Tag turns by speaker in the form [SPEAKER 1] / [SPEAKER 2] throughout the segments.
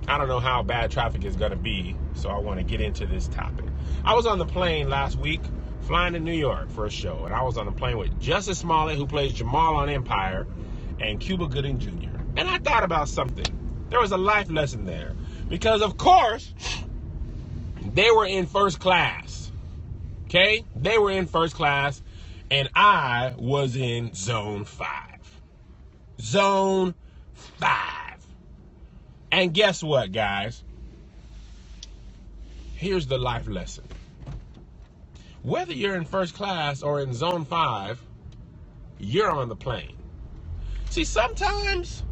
[SPEAKER 1] I don't know how bad traffic is going to be, so I want to get into this topic. I was on the plane last week, flying to New York for a show, and I was on the plane with Justice Smollett, who plays Jamal on Empire, and Cuba Gooding Jr. And I thought about something. There was a life lesson there, because of course, they were in first class, okay? They were in first class, and I was in Zone 5. Zone 5. And guess what, guys? Here's the life lesson. Whether you're in first class or in Zone 5, you're on the plane. See, sometimes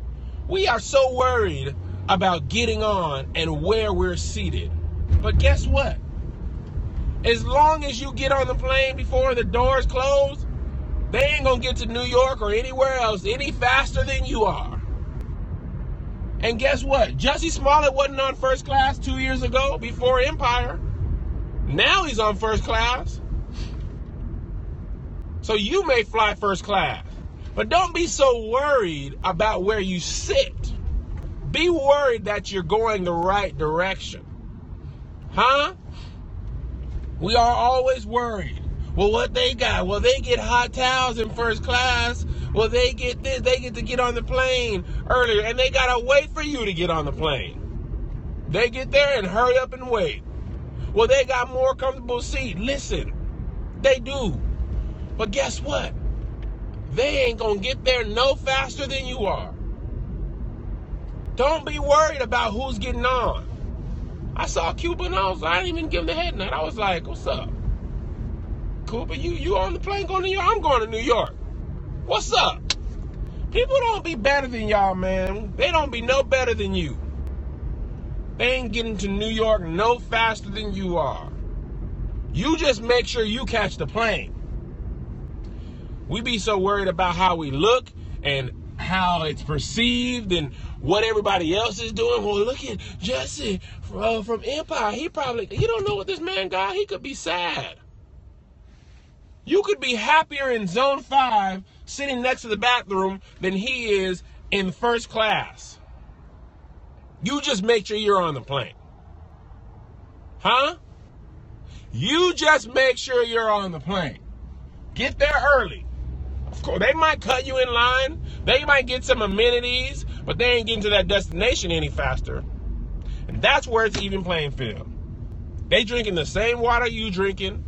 [SPEAKER 1] we are so worried about getting on and where we're seated. But guess what? As long as you get on the plane before the doors close, they ain't gonna get to New York or anywhere else any faster than you are. And guess what? Jussie Smollett wasn't on first class 2 years ago before Empire. Now he's on first class. So you may fly first class, but don't be so worried about where you sit. Be worried that you're going the right direction. Huh? We are always worried. Well, what they got? Well, they get hot towels in first class. Well, they get this. They get to get on the plane earlier, and they gotta wait for you to get on the plane. They get there and hurry up and wait. Well, they got more comfortable seat. Listen, they do. But guess what? They ain't gonna get there no faster than you are. Don't be worried about who's getting on. I saw Cuba and I didn't even give him the head nod. I was like, what's up? Cuba, you on the plane going to New York? I'm going to New York. What's up? People don't be better than y'all, man. They don't be no better than you. They ain't getting to New York no faster than you are. You just make sure you catch the plane. We be so worried about how we look and how it's perceived and what everybody else is doing. Well, look at Jesse from Empire. You don't know what this man got. He could be sad. You could be happier in Zone 5 sitting next to the bathroom than he is in first class. You just make sure you're on the plane. Huh? You just make sure you're on the plane. Get there early. Of course, they might cut you in line. They might get some amenities, but they ain't getting to that destination any faster. And that's where it's even playing field. They drinking the same water you drinking.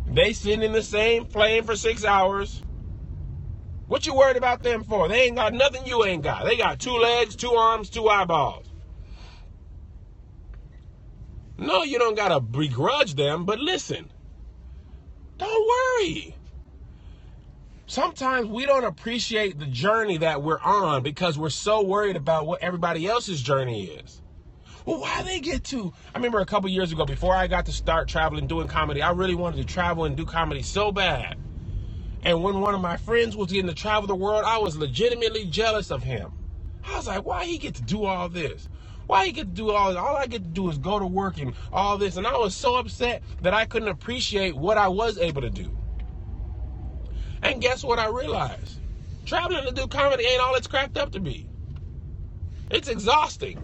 [SPEAKER 1] They sitting in the same plane for 6 hours. What you worried about them for? They ain't got nothing you ain't got. They got 2 legs, 2 arms, 2 eyeballs. No, you don't gotta begrudge them, but listen. Don't worry. Sometimes we don't appreciate the journey that we're on because we're so worried about what everybody else's journey is. Well, why they get to? I remember a couple years ago, before I got to start traveling, doing comedy, I really wanted to travel and do comedy so bad. And when one of my friends was getting to travel the world, I was legitimately jealous of him. I was like, why he get to do all this? Why he get to do all this? All I get to do is go to work and all this. And I was so upset that I couldn't appreciate what I was able to do. And guess what I realized? Traveling to do comedy ain't all it's cracked up to be. It's exhausting.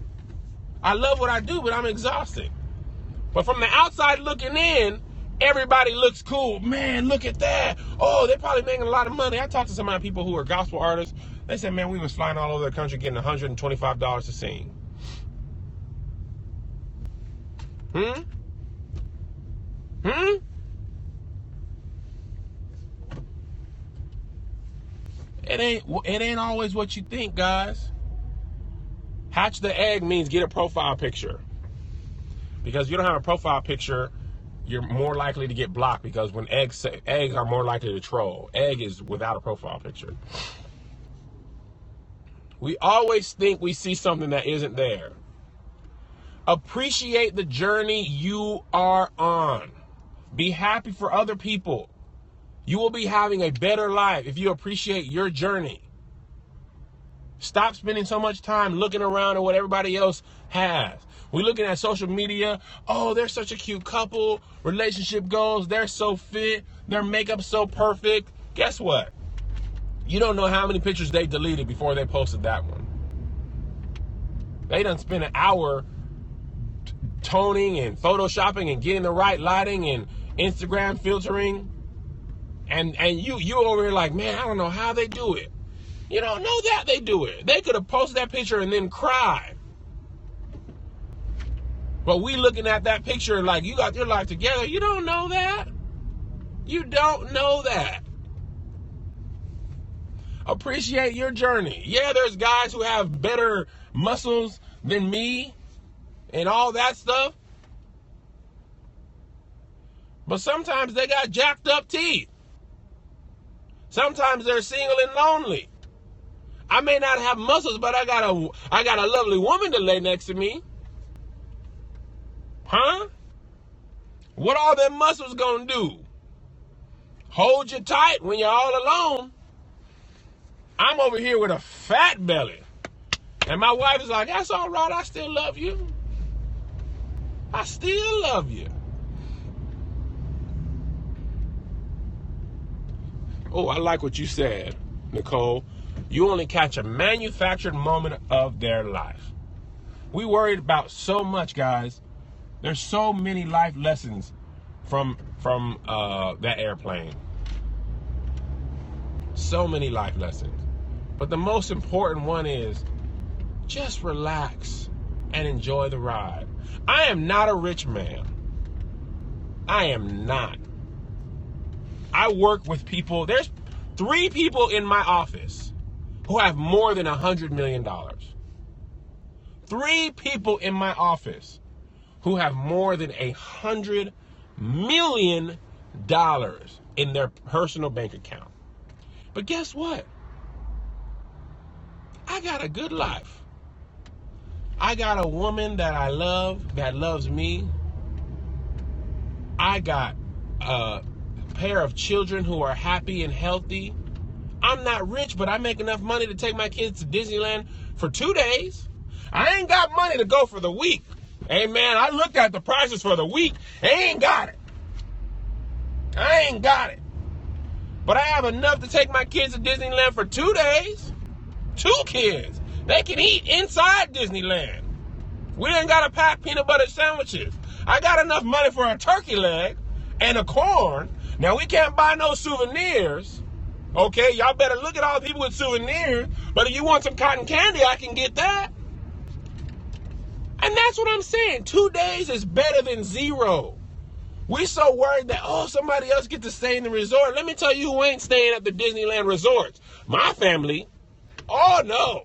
[SPEAKER 1] I love what I do, but I'm exhausted. But from the outside looking in, everybody looks cool. Man, look at that. Oh, they're probably making a lot of money. I talked to some of my people who are gospel artists. They said, man, we was flying all over the country getting $125 to sing. It ain't always what you think, guys. Hatch the egg means get a profile picture. Because if you don't have a profile picture, you're more likely to get blocked, because when eggs are more likely to troll. Egg is without a profile picture. We always think we see something that isn't there. Appreciate the journey you are on. Be happy for other people. You will be having a better life if you appreciate your journey. Stop spending so much time looking around at what everybody else has. We're looking at social media. Oh, they're such a cute couple. Relationship goals. They're so fit. Their makeup's so perfect. Guess what? You don't know how many pictures they deleted before they posted that one. They done spent an hour toning and photoshopping and getting the right lighting and Instagram filtering. And you over here like, man, I don't know how they do it. You don't know that they do it. They could have posted that picture and then cried. But we looking at that picture like, you got your life together. You don't know that. You don't know that. Appreciate your journey. Yeah, there's guys who have better muscles than me and all that stuff. But sometimes they got jacked up teeth. Sometimes they're single and lonely. I may not have muscles, but I got a lovely woman to lay next to me. Huh? What all them muscles gonna do? Hold you tight when you're all alone. I'm over here with a fat belly. And my wife is like, that's all right, I still love you. I still love you. Oh, I like what you said, Nicole. You only catch a manufactured moment of their life. We worried about so much, guys. There's so many life lessons from that airplane. So many life lessons. But the most important one is just relax and enjoy the ride. I am not a rich man. I am not. I work with people. There's 3 people in my office who have more than $100 million. 3 people in my office who have more than $100 million in their personal bank account. But guess what? I got a good life. I got a woman that I love, that loves me. I got a pair of children who are happy and healthy. I'm not rich, but I make enough money to take my kids to Disneyland for 2 days. I ain't got money to go for the week. Hey, man, I looked at the prices for the week. I ain't got it. I ain't got it. But I have enough to take my kids to Disneyland for 2 days. 2 kids. They can eat inside Disneyland. We ain't got to pack peanut butter sandwiches. I got enough money for a turkey leg and a corn. Now, we can't buy no souvenirs. Okay, y'all better look at all the people with souvenirs. But if you want some cotton candy, I can get that. And that's what I'm saying. 2 days is better than 0. We so worried that, oh, somebody else gets to stay in the resort. Let me tell you who ain't staying at the Disneyland resorts. My family. Oh, no.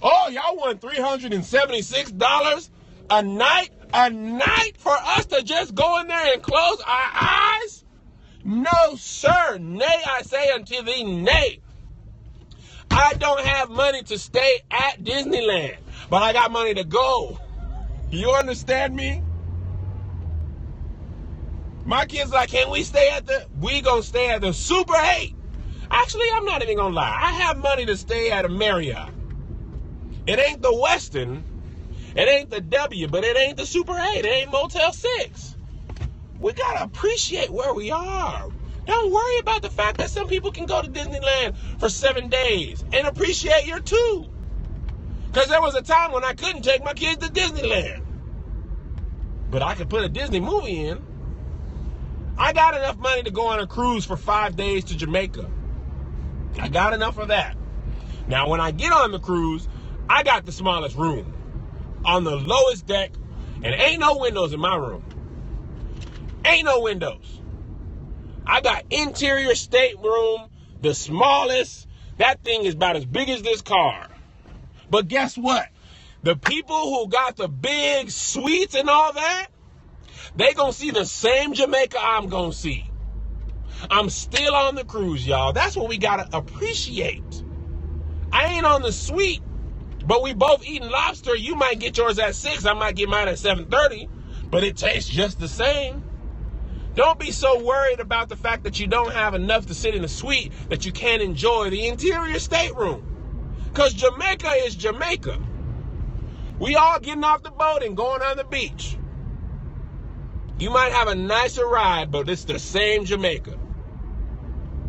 [SPEAKER 1] Oh, y'all want $376 a night? A night for us to just go in there and close our eyes? No, sir. Nay, I say unto thee, nay. I don't have money to stay at Disneyland, but I got money to go. You understand me? My kids like, can we stay at we gonna stay at the Super 8. Actually, I'm not even gonna lie. I have money to stay at a Marriott. It ain't the Westin. It ain't the W, but it ain't the Super 8. It ain't Motel 6. We gotta appreciate where we are. Don't worry about the fact that some people can go to Disneyland for 7 days and appreciate your 2. Because there was a time when I couldn't take my kids to Disneyland. But I could put a Disney movie in. I got enough money to go on a cruise for 5 days to Jamaica. I got enough of that. Now, when I get on the cruise, I got the smallest room on the lowest deck, and ain't no windows in my room. Ain't no windows. I got interior stateroom, the smallest. That thing is about as big as this car. But guess what? The people who got the big suites and all that, they gonna see the same Jamaica I'm gonna see. I'm still on the cruise, y'all. That's what we gotta appreciate. I ain't on the suite, but we both eating lobster. You might get yours at 6. I might get mine at 7:30, but it tastes just the same. Don't be so worried about the fact that you don't have enough to sit in a suite that you can't enjoy the interior stateroom. Because Jamaica is Jamaica. We all getting off the boat and going on the beach. You might have a nicer ride, but it's the same Jamaica.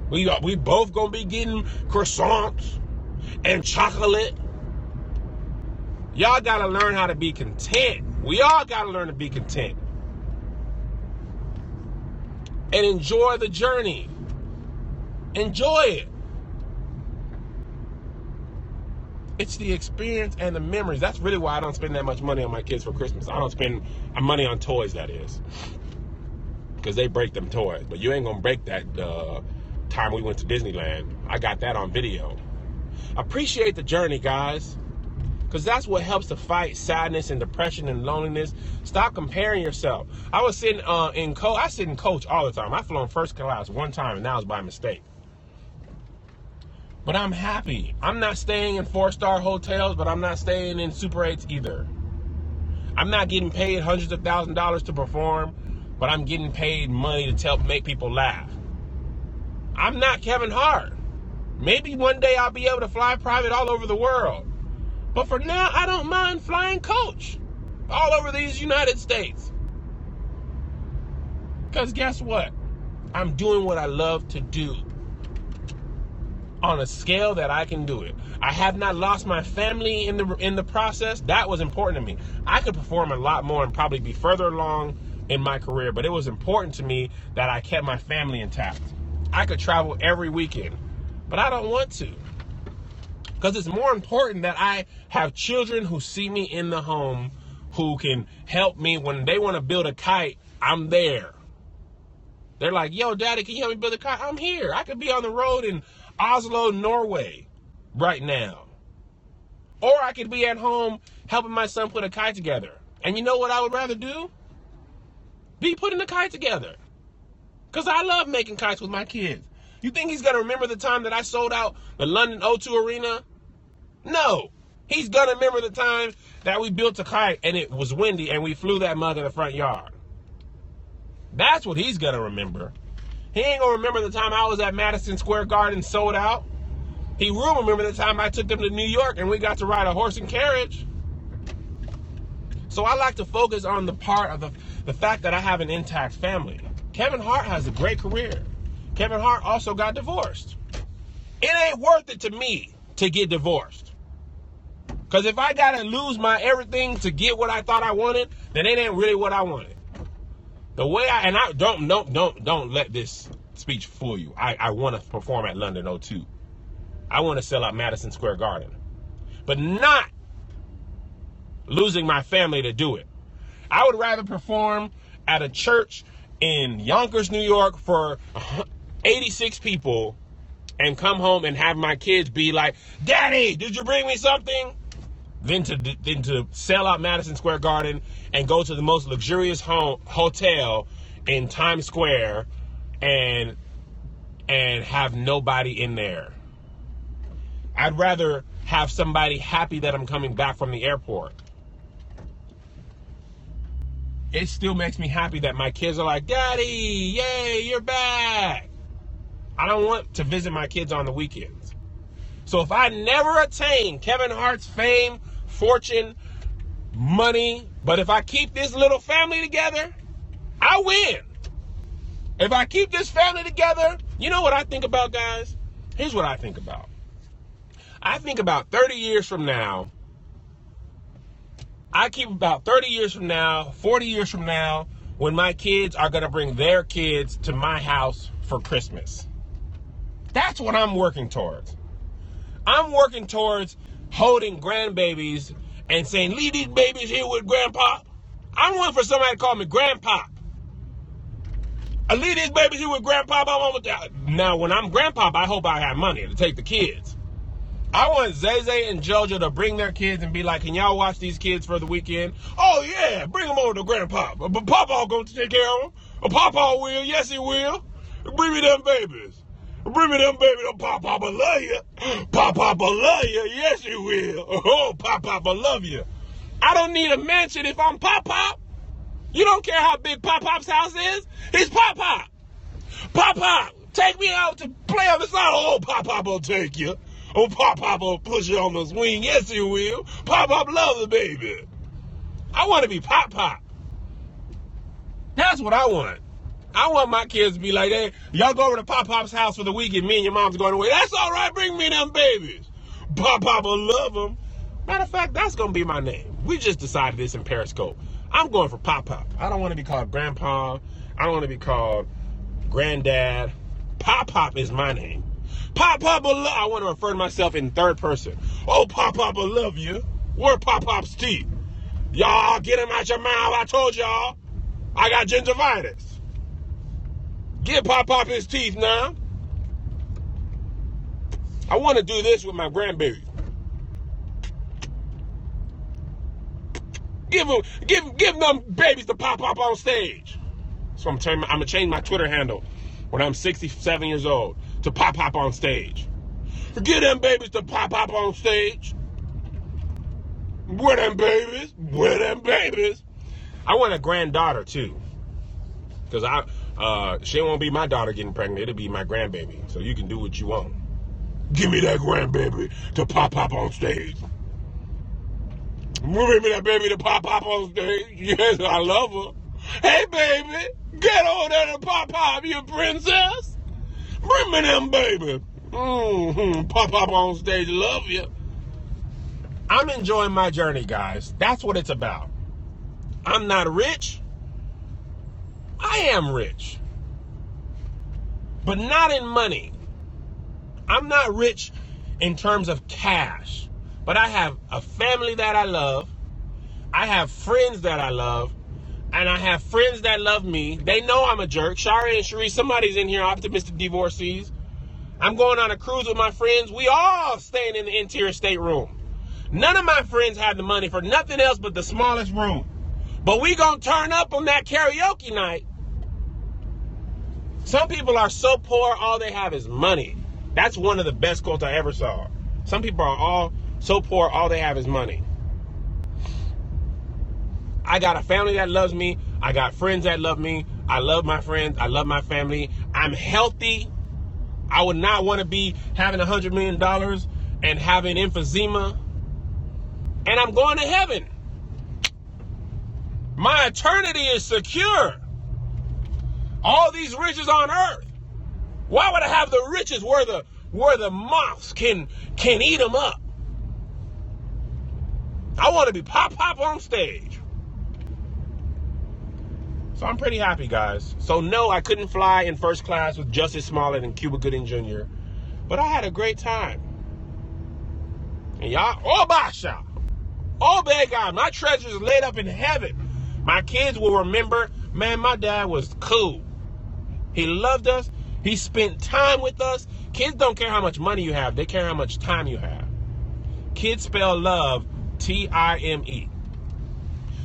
[SPEAKER 1] We both gonna be getting croissants and chocolate. Y'all got to learn how to be content. We all got to learn to be content. And enjoy the journey. Enjoy it. It's the experience and the memories. That's really why I don't spend that much money on my kids for Christmas. I don't spend money on toys, that is. Because they break them toys. But you ain't going to break that time we went to Disneyland. I got that on video. Appreciate the journey, guys. Because that's what helps to fight sadness and depression and loneliness. Stop comparing yourself. I was sitting I sit in coach all the time. I flew in first class one time, and that was by mistake. But I'm happy. I'm not staying in 4-star hotels, but I'm not staying in Super 8s either. I'm not getting paid hundreds of thousands of dollars to perform, but I'm getting paid money to make people laugh. I'm not Kevin Hart. Maybe one day I'll be able to fly private all over the world. But for now, I don't mind flying coach all over these United States. Because guess what? I'm doing what I love to do on a scale that I can do it. I have not lost my family in the process. That was important to me. I could perform a lot more and probably be further along in my career, but it was important to me that I kept my family intact. I could travel every weekend, but I don't want to. Because it's more important that I have children who see me in the home, who can help me when they want to build a kite. I'm there. They're like, yo, daddy, can you help me build a kite? I'm here. I could be on the road in Oslo, Norway right now. Or I could be at home helping my son put a kite together. And you know what I would rather do? Be putting a kite together. Because I love making kites with my kids. You think he's going to remember the time that I sold out the London O2 Arena? No. He's going to remember the time that we built a kite and it was windy and we flew that mug in the front yard. That's what he's going to remember. He ain't going to remember the time I was at Madison Square Garden sold out. He will remember the time I took them to New York and we got to ride a horse and carriage. So I like to focus on the part of the fact that I have an intact family. Kevin Hart has a great career. Kevin Hart also got divorced. It ain't worth it to me to get divorced. Because if I got to lose my everything to get what I thought I wanted, then it ain't really what I wanted. The way don't let this speech fool you. I want to perform at London O2. I want to sell out Madison Square Garden. But not losing my family to do it. I would rather perform at a church in Yonkers, New York for 86 people and come home and have my kids be like, Daddy, did you bring me something? Than to sell out Madison Square Garden and go to the most luxurious hotel in Times Square and have nobody in there. I'd rather have somebody happy that I'm coming back from the airport. It still makes me happy that my kids are like, Daddy, yay, you're back. I don't want to visit my kids on the weekends. So if I never attain Kevin Hart's fame, fortune, money, but if I keep this little family together, I win. If I keep this family together, you know what I think about, guys? Here's what I think about. I think about 30 years from now, I keep about 30 years from now, 40 years from now, when my kids are going to bring their kids to my house for Christmas. That's what I'm working towards. I'm working towards holding grandbabies and saying, leave these babies here with grandpa. I'm waiting for somebody to call me grandpa. I leave these babies here with grandpa. Now, when I'm grandpa, I hope I have money to take the kids. I want Zay Zay and JoJo to bring their kids and be like, can y'all watch these kids for the weekend? Oh, yeah, bring them over to grandpa. But Papa going to take care of them. Papa will. Yes, he will. Bring me them babies. Bring me them babies. Oh, Papa love you. Papa love you. Yes, he will. Oh, Papa love you. I don't need a mansion if I'm Pop. You don't care how big Pop's house is. He's Pop. Pop, take me out to play on the side. Oh, Papa will take you. Oh, Papa will push you on the swing. Yes, he will. Pop love the baby. I want to be Pop. That's what I want. I want my kids to be like, hey, y'all go over to Pop's house for the weekend. Me and your mom's going away. That's all right. Bring me them babies. Papa will love them. Matter of fact, that's going to be my name. We just decided this in Periscope. I'm going for Pop Pop. I don't want to be called Grandpa. I don't want to be called Granddad. Pop Pop is my name. Pop Pop, I want to refer to myself in third person. Oh, Pop Pop, I love you. Where are Pop Pop's teeth? Y'all, get him out your mouth. I told y'all. I got gingivitis. Give Pop Pop his teeth now. I want to do this with my grandbaby. Give them babies to Pop Pop on stage. So I'm gonna change my Twitter handle when I'm 67 years old to Pop Pop on stage. Give them babies to Pop Pop on stage. Where them babies? Where them babies? I want a granddaughter too, because she won't be my daughter getting pregnant. It'll be my grandbaby. So you can do what you want. Give me that grandbaby to Pop Pop on stage. Give me that baby to Pop Pop on stage. Yes, I love her. Hey, baby, get over there to Pop Pop, you princess. Bring me them baby. Pop Pop on stage, love you. I'm enjoying my journey, guys. That's what it's about. I'm not rich. I am rich. But not in money. I'm not rich in terms of cash. But I have a family that I love. I have friends that I love. And I have friends that love me. They know I'm a jerk. Shari and Sharice, somebody's in here, optimistic divorcees. I'm going on a cruise with my friends. We all staying in the interior stateroom. None of my friends have the money for nothing else but the smallest room. But we gonna turn up on that karaoke night. Some people are so poor, all they have is money. That's one of the best quotes I ever saw. Some people are all so poor, all they have is money. I got a family that loves me. I got friends that love me. I love my friends. I love my family. I'm healthy. I would not want to be having $100 million and having emphysema. And I'm going to heaven. My eternity is secure. All these riches on earth. Why would I have the riches where the moths can eat them up? I want to be Pop Pop on stage. So I'm pretty happy, guys. So no, I couldn't fly in first class with Justice Smollett and Cuba Gooding Jr. But I had a great time. And y'all, oh basha, oh big God, my treasures are laid up in heaven. My kids will remember, man, my dad was cool. He loved us. He spent time with us. Kids don't care how much money you have. They care how much time you have. Kids spell love Time.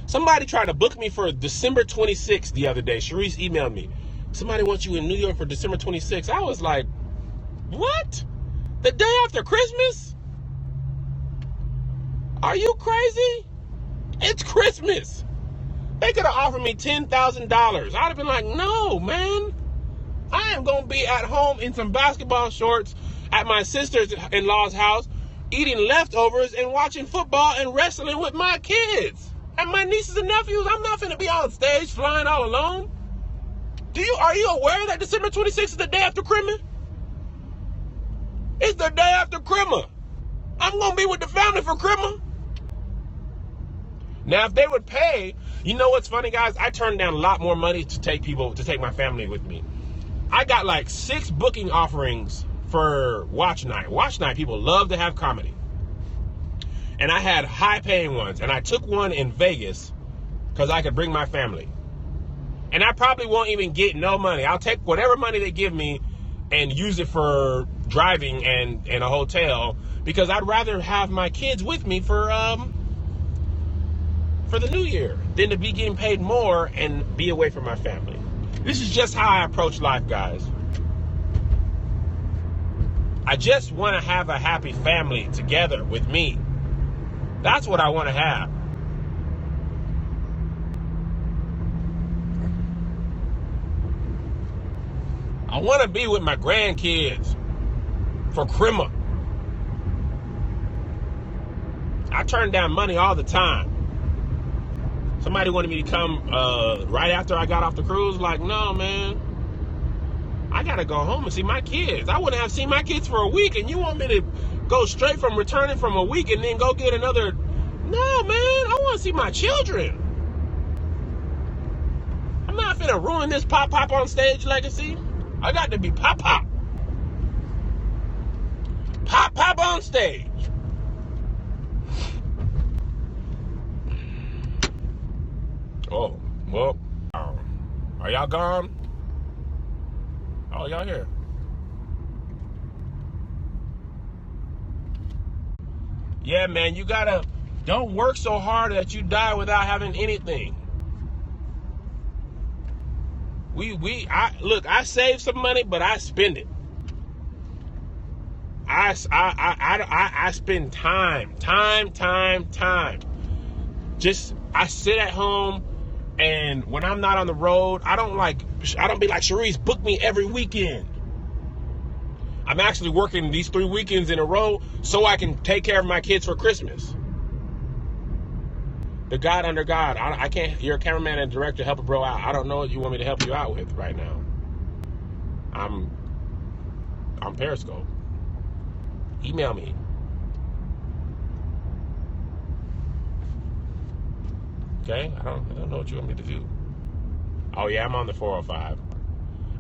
[SPEAKER 1] Somebody tried to book me for December 26th the other day. Sharice emailed me. Somebody wants you in New York for December 26th. I was like, what? The day after Christmas? Are you crazy? It's Christmas. They could have offered me $10,000. I'd have been like, no, man. I am going to be at home in some basketball shorts at my sister-in-law's house, eating leftovers and watching football and wrestling with my kids and my nieces and nephews. I'm not finna be on stage flying all alone. Are you aware that December 26th is the day after Christmas? It's the day after Christmas. I'm gonna be with the family for Christmas. Now, if they would pay, you know what's funny, guys? I turned down a lot more money to take my family with me. I got like 6 booking offerings for Watch Night. Watch Night, people love to have comedy. And I had high-paying ones. And I took one in Vegas because I could bring my family. And I probably won't even get no money. I'll take whatever money they give me and use it for driving and a hotel, because I'd rather have my kids with me for the new year than to be getting paid more and be away from my family. This is just how I approach life, guys. I just want to have a happy family together with me. That's what I want to have. I want to be with my grandkids for Christmas. I turn down money all the time. Somebody wanted me to come right after I got off the cruise. Like, no, man. I I got to go home and see my kids. I wouldn't have seen my kids for a week, and you want me to go straight from returning from a week and then go get another? No, man, I want to see my children. I'm not finna ruin this pop on stage legacy. I got to be pop on stage. Oh, well, are y'all gone? Oh, y'all here? Yeah, man, you gotta, don't work so hard that you die without having anything. Look, I save some money, but I spend it. I spend time. Just, I sit at home, and when I'm not on the road, I don't be like, Sharice, book me every weekend. I'm actually working these 3 weekends in a row so I can take care of my kids for Christmas. The God under God. I can't, you're a cameraman and director, help a bro out. I don't know what you want me to help you out with right now. I'm Periscope. Email me. Okay, I don't know what you want me to do. Oh yeah, I'm on the 405.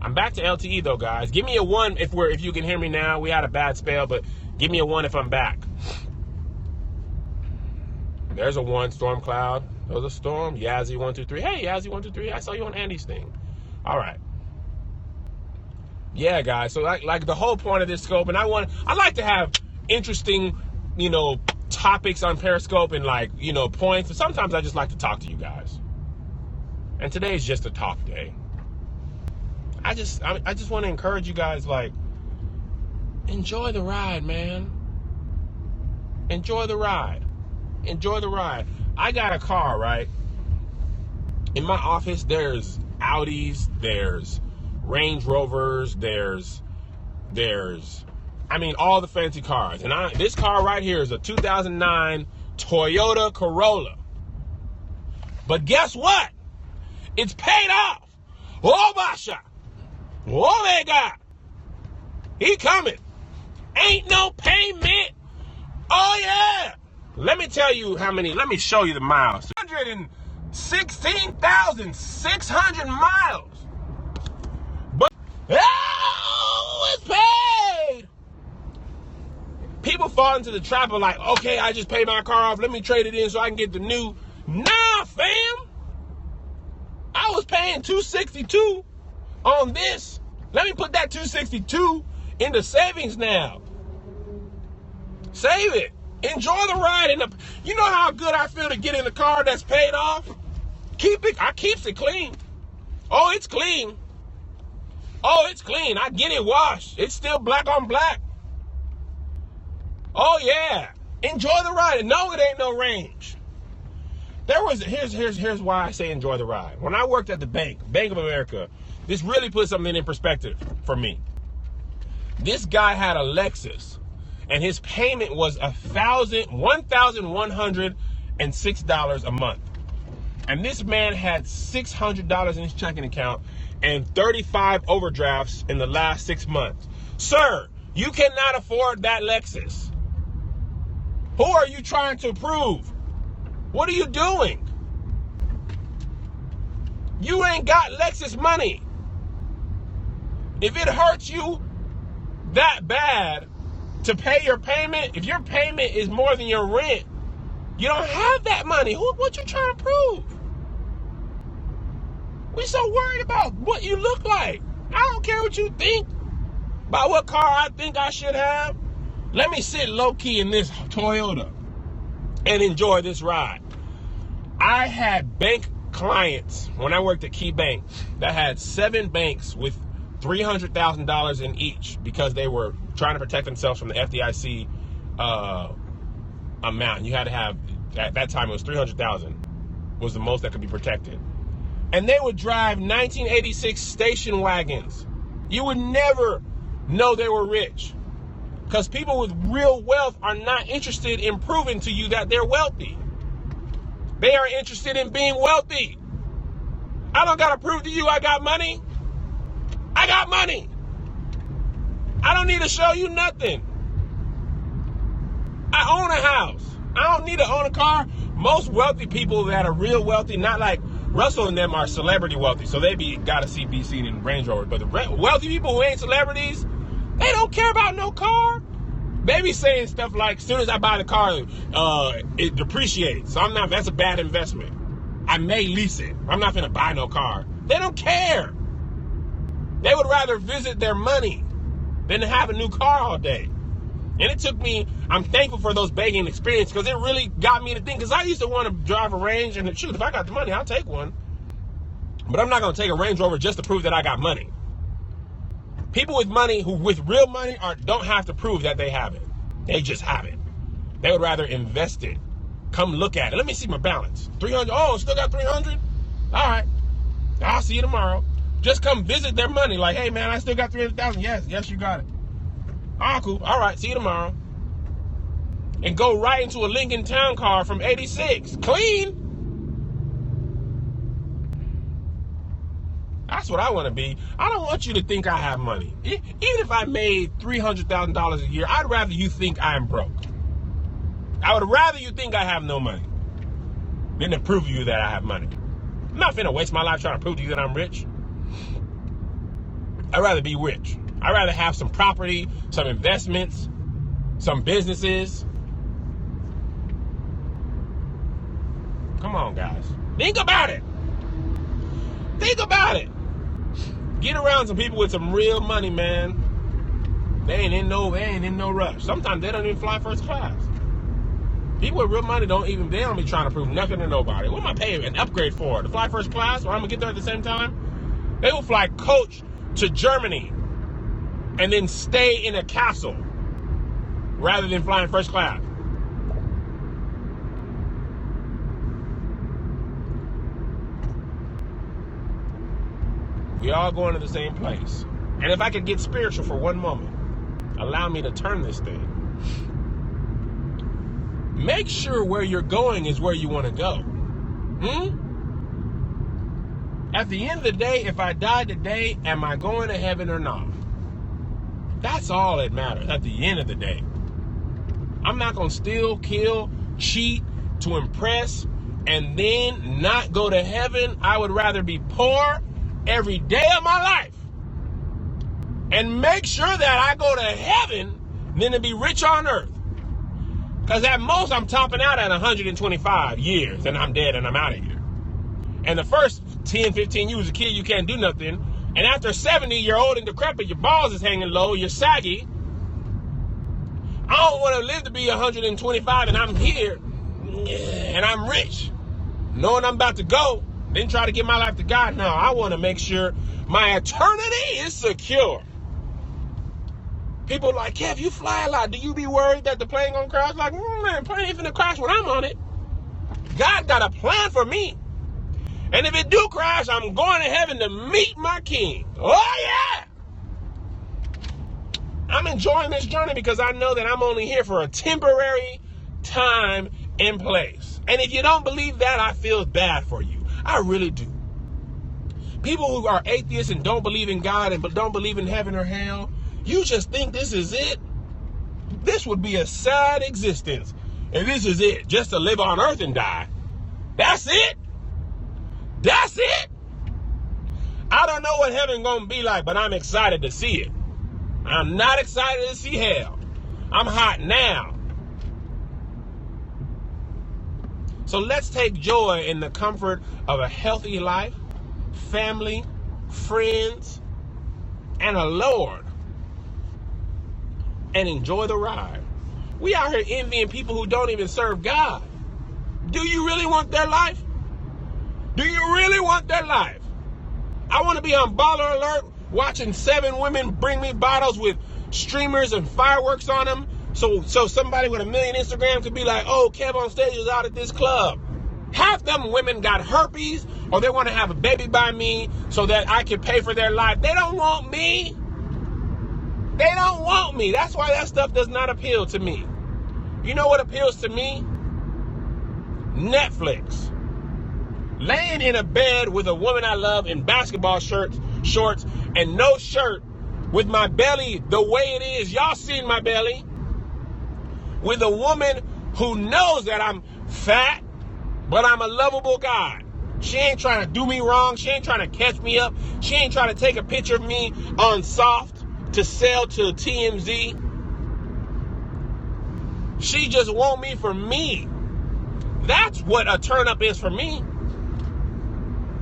[SPEAKER 1] I'm back to LTE though, guys. Give me a 1 if you can hear me now. We had a bad spell, but give me a 1 if I'm back. There's a 1, Storm Cloud. There was a storm. Yazzie 123. Hey, Yazzie 123. I saw you on Andy's thing. All right. Yeah, guys. So like the whole point of this scope, and I like to have interesting, topics on Periscope and points. And sometimes I just like to talk to you guys. And today is just a talk day. I just want to encourage you guys, enjoy the ride, man. Enjoy the ride. Enjoy the ride. I got a car, right? In my office, there's Audis, there's Range Rovers, there's all the fancy cars. And this car right here is a 2009 Toyota Corolla. But guess what? It's paid off. Oh, Basha. Oh, my God. He coming. Ain't no payment. Oh, yeah. Let me tell you let me show you the miles. 116,600 miles. But, it's paid. People fall into the trap of okay, I just paid my car off. Let me trade it in so I can get the new. Nah, fam. I was paying $262 on this. Let me put that $262 into savings now. Save it. Enjoy the ride. You know how good I feel to get in a car that's paid off? I keeps it clean. Oh, it's clean. Oh, it's clean. I get it washed. It's still black on black. Oh, yeah. Enjoy the ride. No, it ain't no range. Here's why I say enjoy the ride. When I worked at the Bank of America, this really put something in perspective for me. This guy had a Lexus, and his payment was $1,106 a month. And this man had $600 in his checking account and 35 overdrafts in the last 6 months. Sir, you cannot afford that Lexus. Who are you trying to prove? What are you doing? You ain't got Lexus money. If it hurts you that bad to pay your payment, if your payment is more than your rent, you don't have that money. What you trying to prove? We so worried about what you look like. I don't care what you think about what car I think I should have. Let me sit low-key in this Toyota and enjoy this ride. I had bank clients when I worked at Key Bank that had 7 banks with $300,000 in each because they were trying to protect themselves from the FDIC amount. You had to have, at that time it was $300,000 was the most that could be protected. And they would drive 1986 station wagons. You would never know they were rich because people with real wealth are not interested in proving to you that they're wealthy. They are interested in being wealthy. I don't got to prove to you I got money. I got money. I don't need to show you nothing. I own a house. I don't need to own a car. Most wealthy people that are real wealthy, not like Russell and them, are celebrity wealthy, so they gotta be seen in Range Rover. But the wealthy people who ain't celebrities, they don't care about no car. They be saying stuff like, as soon as I buy the car, it depreciates. So that's a bad investment. I may lease it. I'm not gonna buy no car. They don't care. They would rather visit their money than to have a new car all day. And it took me, I'm thankful for those begging experiences, because it really got me to think, because I used to want to drive a Range, and shoot, if I got the money, I'll take one. But I'm not going to take a Range Rover just to prove that I got money. People with money, with real money, don't have to prove that they have it. They just have it. They would rather invest it. Come look at it. Let me see my balance. 300. Oh, still got 300? All right. I'll see you tomorrow. Just come visit their money. Like, hey, man, I still got 300,000. Yes, you got it. Ah, cool. All right, see you tomorrow. And go right into a Lincoln Town Car from 86. Clean. That's what I want to be. I don't want you to think I have money. Even if I made $300,000 a year, I'd rather you think I am broke. I would rather you think I have no money than to prove to you that I have money. I'm not finna waste my life trying to prove to you that I'm rich. I'd rather be rich. I'd rather have some property, some investments, some businesses. Come on, guys. Think about it. Think about it. Get around some people with some real money, man. They ain't in no rush. Sometimes they don't even fly first class. People with real money don't be trying to prove nothing to nobody. What am I paying an upgrade for? To fly first class, or I'm gonna get there at the same time? They will fly coach to Germany and then stay in a castle rather than flying first class. We all going to the same place. And if I could get spiritual for one moment, allow me to turn this thing. Make sure where you're going is where you want to go. At the end of the day, if I die today, am I going to heaven or not? That's all that matters at the end of the day. I'm not going to steal, kill, cheat to impress and then not go to heaven. I would rather be poor every day of my life and make sure that I go to heaven than to be rich on earth. Because at most, I'm topping out at 125 years and I'm dead and I'm out of here. And the first 10, 15, you was a kid, you can't do nothing. And after 70, you're old and decrepit, your balls is hanging low, you're saggy. I don't want to live to be 125 and I'm here and I'm rich, knowing I'm about to go, then try to give my life to God. No, I want to make sure my eternity is secure. People are like, Kev, you fly a lot. Do you be worried that the plane gonna crash? Like, man, plane ain't finna crash when I'm on it. God got a plan for me. And if it do crash, I'm going to heaven to meet my king. Oh, yeah. I'm enjoying this journey because I know that I'm only here for a temporary time and place. And if you don't believe that, I feel bad for you. I really do. People who are atheists and don't believe in God and don't believe in heaven or hell, you just think this is it? This would be a sad existence. And this is it, just to live on earth and die. That's it. That's it. I don't know what heaven gonna be like, but I'm excited to see it. I'm not excited to see hell. I'm hot now. So let's take joy in the comfort of a healthy life, family, friends, and a Lord. And enjoy the ride. We out here envying people who don't even serve God. Do you really want their life? Do you really want their life? I want to be on Baller Alert watching 7 women bring me bottles with streamers and fireworks on them. So somebody with 1 million Instagram could be like, oh, KevOnStage is out at this club. Half them women got herpes or they want to have a baby by me so that I can pay for their life. They don't want me. They don't want me. That's why that stuff does not appeal to me. You know what appeals to me? Netflix. Laying in a bed with a woman I love in basketball shorts and no shirt with my belly the way it is. Y'all seen my belly. With a woman who knows that I'm fat, but I'm a lovable guy. She ain't trying to do me wrong. She ain't trying to catch me up. She ain't trying to take a picture of me on soft to sell to TMZ. She just want me for me. That's what a turn up is for me.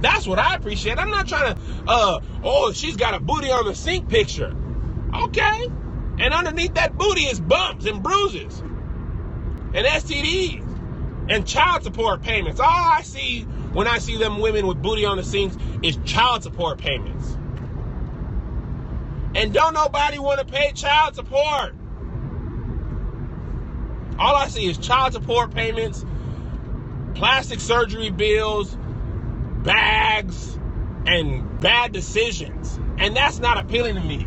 [SPEAKER 1] That's what I appreciate. I'm not trying to, she's got a booty on the sink picture. Okay. And underneath that booty is bumps and bruises and STDs and child support payments. All I see when I see them women with booty on the sinks is child support payments. And don't nobody want to pay child support. All I see is child support payments, plastic surgery bills, bags, and bad decisions. And that's not appealing to me.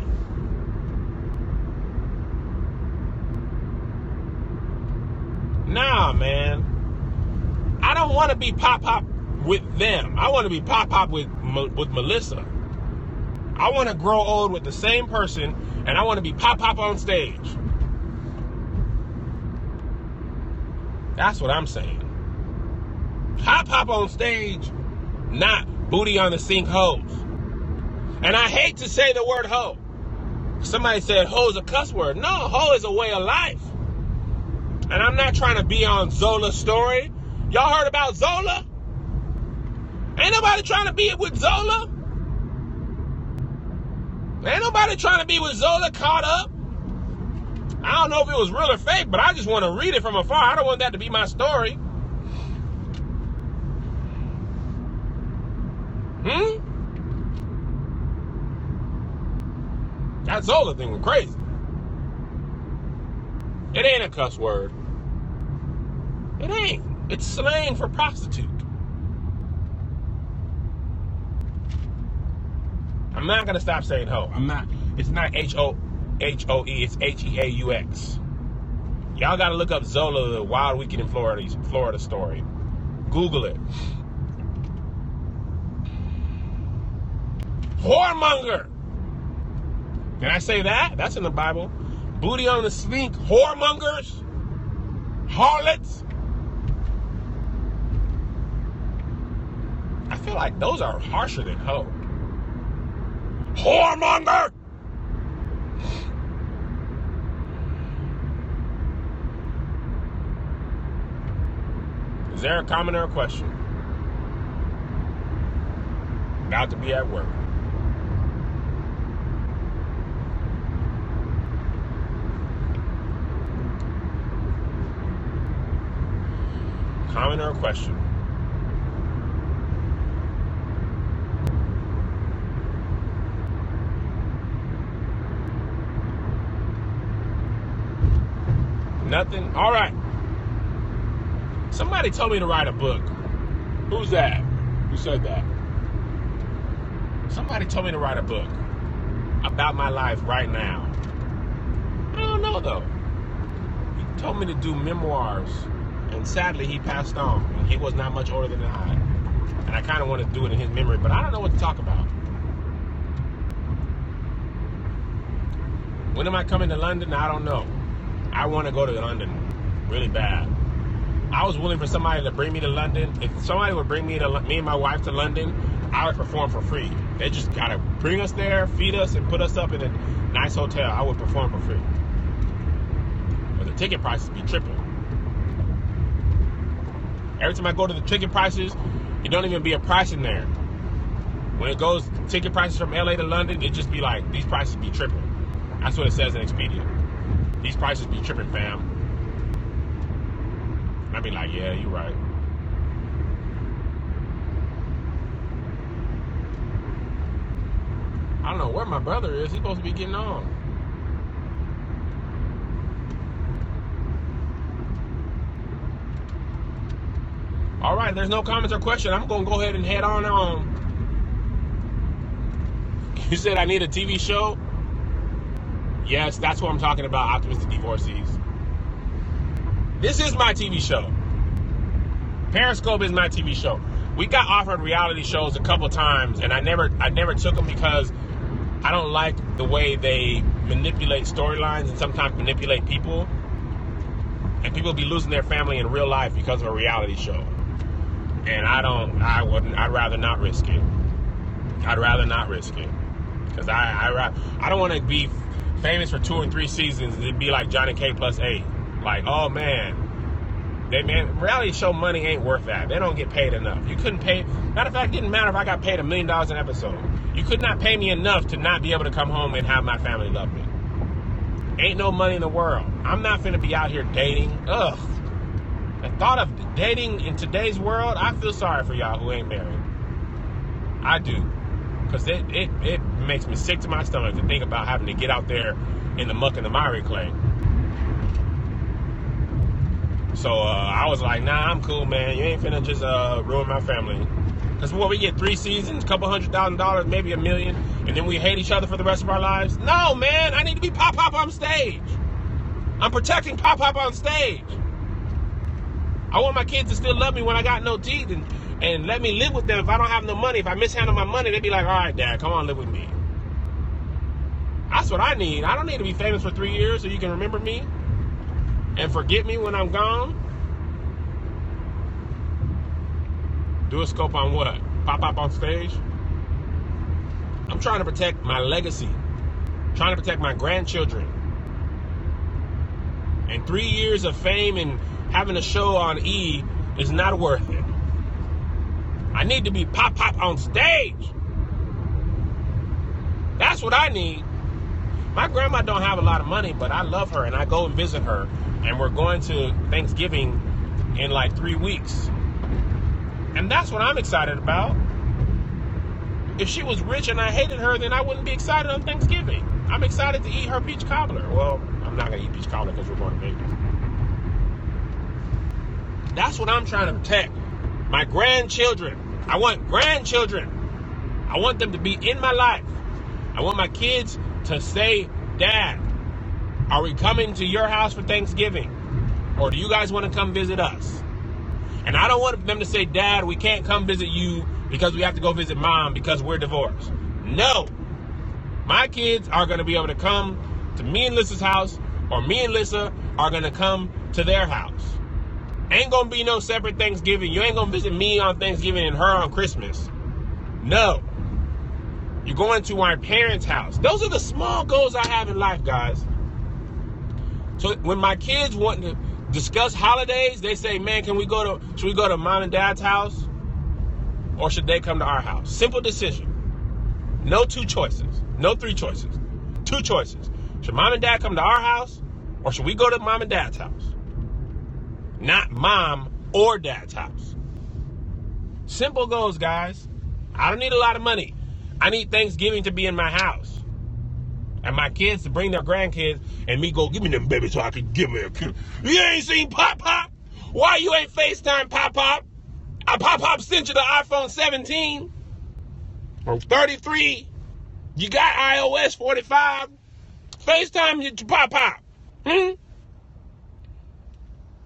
[SPEAKER 1] Nah, man. I don't want to be pop-pop with them. I want to be pop-pop with Melissa. I want to grow old with the same person, and I want to be pop-pop on stage. That's what I'm saying. Pop-pop on stage, not booty on the sink hoes. And I hate to say the word hoe. Somebody said hoe is a cuss word. No, hoe is a way of life. And I'm not trying to be on Zola's story. Y'all heard about Zola? Ain't nobody trying to be with Zola. Ain't nobody trying to be with Zola caught up. I don't know if it was real or fake, but I just want to read it from afar. I don't want that to be my story. That Zola thing was crazy. It ain't a cuss word. It ain't. It's slang for prostitute. I'm not gonna stop saying hoe. I'm not. It's not Hohoe. It's Heaux. Y'all gotta look up Zola, the Wild Weekend in Florida story. Google it. Whoremonger. Can I say that? That's in the Bible. Booty on the sink. Whoremongers. Harlots. I feel like those are harsher than hoe. Whoremonger. Is there a comment or a question? About to be at work. Comment or a question? Nothing? All right. Somebody told me to write a book. Who's that? Who said that? Somebody told me to write a book about my life right now. I don't know, though. He told me to do memoirs. And sadly, he passed on. And he was not much older than I. And I kind of want to do it in his memory, but I don't know what to talk about. When am I coming to London? I don't know. I want to go to London really bad. I was willing for somebody to bring me to London. If somebody would bring me and my wife to London, I would perform for free. They just got to bring us there, feed us, and put us up in a nice hotel. I would perform for free. But the ticket prices be tripping. Every time I go to the ticket prices, it don't even be a price in there. When it goes ticket prices from LA to London, it just be like, these prices be tripping. That's what it says in Expedia. These prices be tripping, fam. And I be like, yeah, you're right. I don't know where my brother is. He's supposed to be getting on. All right, there's no comments or question. I'm going to go ahead and head on. You said I need a TV show? Yes, that's what I'm talking about, optimistic divorcees. This is my TV show. Periscope is my TV show. We got offered reality shows a couple times, and I never took them because I don't like the way they manipulate storylines and sometimes manipulate people. And people be losing their family in real life because of a reality show. And I'd rather not risk it. I'd rather not risk it. Because I don't want to be famous for 2 and 3 seasons. It'd be like Johnny K plus 8. Like, oh man. Reality show money ain't worth that. They don't get paid enough. You couldn't pay. Matter of fact, it didn't matter if I got paid $1 million an episode. You could not pay me enough to not be able to come home and have my family love me. Ain't no money in the world. I'm not finna be out here dating. Ugh. The thought of dating in today's world, I feel sorry for y'all who ain't married. I do. Because it makes me sick to my stomach to think about having to get out there in the muck and the miry clay. So I was like, nah, I'm cool, man. You ain't finna just ruin my family. Because what, we get 3 seasons, a couple $100,000, maybe $1 million, and then we hate each other for the rest of our lives? No, man, I need to be Pop on stage. I'm protecting Pop on stage. I want my kids to still love me when I got no teeth and let me live with them. If I don't have no money, if I mishandle my money, they'd be like, all right, Dad, come on, live with me. That's what I need. I don't need to be famous for 3 years so you can remember me and forget me when I'm gone. Do a scope on what? Pop on stage? I'm trying to protect my legacy. Trying to protect my grandchildren. And 3 years of fame and having a show on E is not worth it. I need to be pop on stage. That's what I need. My grandma don't have a lot of money, but I love her and I go and visit her. And we're going to Thanksgiving in like 3 weeks. And that's what I'm excited about. If she was rich and I hated her, then I wouldn't be excited on Thanksgiving. I'm excited to eat her peach cobbler. Well, I'm not going to eat peach cobbler because we're going to Vegas. That's what I'm trying to protect. My grandchildren. I want grandchildren. I want them to be in my life. I want my kids to say, Dad, are we coming to your house for Thanksgiving? Or do you guys want to come visit us? And I don't want them to say, Dad, we can't come visit you because we have to go visit Mom because we're divorced. No. My kids are going to be able to come to me and Lissa's house, or me and Lissa are going to come to their house. Ain't going to be no separate Thanksgiving. You ain't going to visit me on Thanksgiving and her on Christmas. No. You're going to our parents' house. Those are the small goals I have in life, guys. So when my kids want to discuss holidays, they say, man, should we go to Mom and Dad's house? Or should they come to our house? Simple decision. No 2 choices. No 3 choices. 2 choices. Should Mom and Dad come to our house? Or should we go to Mom and Dad's house? Not Mom or Dad's house. Simple goals, guys. I don't need a lot of money. I need Thanksgiving to be in my house. And my kids to bring their grandkids and me go, give me them babies so I can give me a kid. You ain't seen Pop? Why you ain't FaceTime Pop? Pop sent you the iPhone 17 or 33. You got iOS 45. FaceTime your Pop.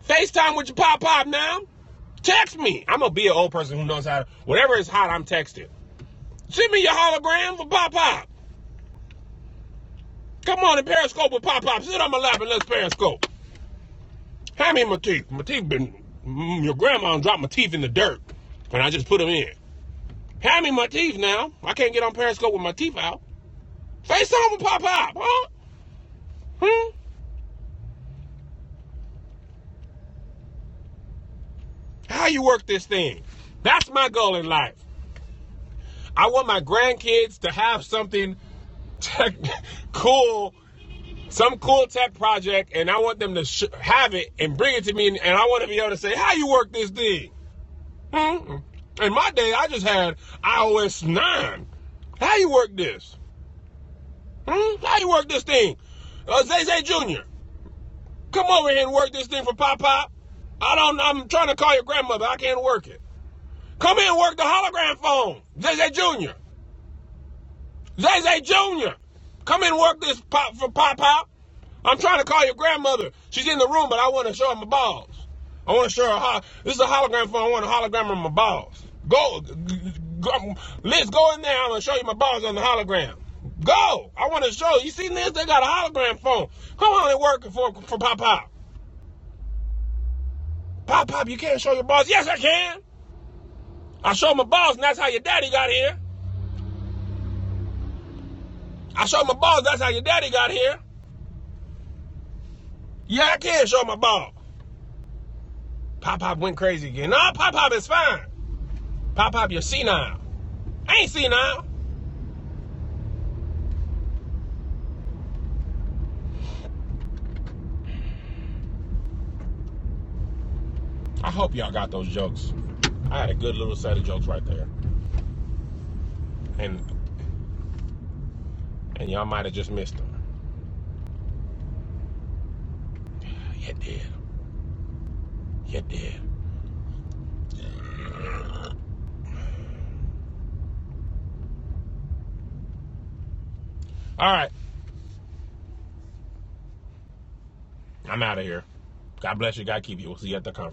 [SPEAKER 1] FaceTime with your Pop now. Text me. I'm going to be an old person who knows how to, whatever is hot, I'm texting. Send me your hologram for Pop. Come on and Periscope with Pop. Sit on my lap and let's Periscope. Hand me my teeth. My teeth your grandma dropped my teeth in the dirt and I just put them in. Hand me my teeth now. I can't get on Periscope with my teeth out. FaceTime with Pop, huh? How you work this thing? That's my goal in life. I want my grandkids to have something cool, some cool tech project, and I want them to have it and bring it to me, and I want to be able to say, how you work this thing? In my day, I just had iOS 9. How you work this? How you work this thing? Zay Jr., come over here and work this thing for Pop. I'm trying to call your grandmother. I can't work it. Come in and work the hologram phone. Zay Jr. Zay Jr. Come in and work this for Pop. I'm trying to call your grandmother. She's in the room, but I want to show her my balls. I want to show her this is a hologram phone. I want a hologram of my balls. Go, Liz, go in there. I'm going to show you my balls on the hologram. Go. I want to show you. You see this? They got a hologram phone. Come on, it working for Pop Pop. Pop Pop, you can't show your boss. Yes, I can. I show my boss, and that's how your daddy got here. I show my boss, that's how your daddy got here. Yeah, I can show my boss. Pop Pop went crazy again. No, Pop Pop is fine. Pop Pop, you're senile. I ain't senile. I hope y'all got those jokes. I had a good little set of jokes right there. And y'all might have just missed them. You did. You did. All right. I'm out of here. God bless you. God keep you. We'll see you at the conference.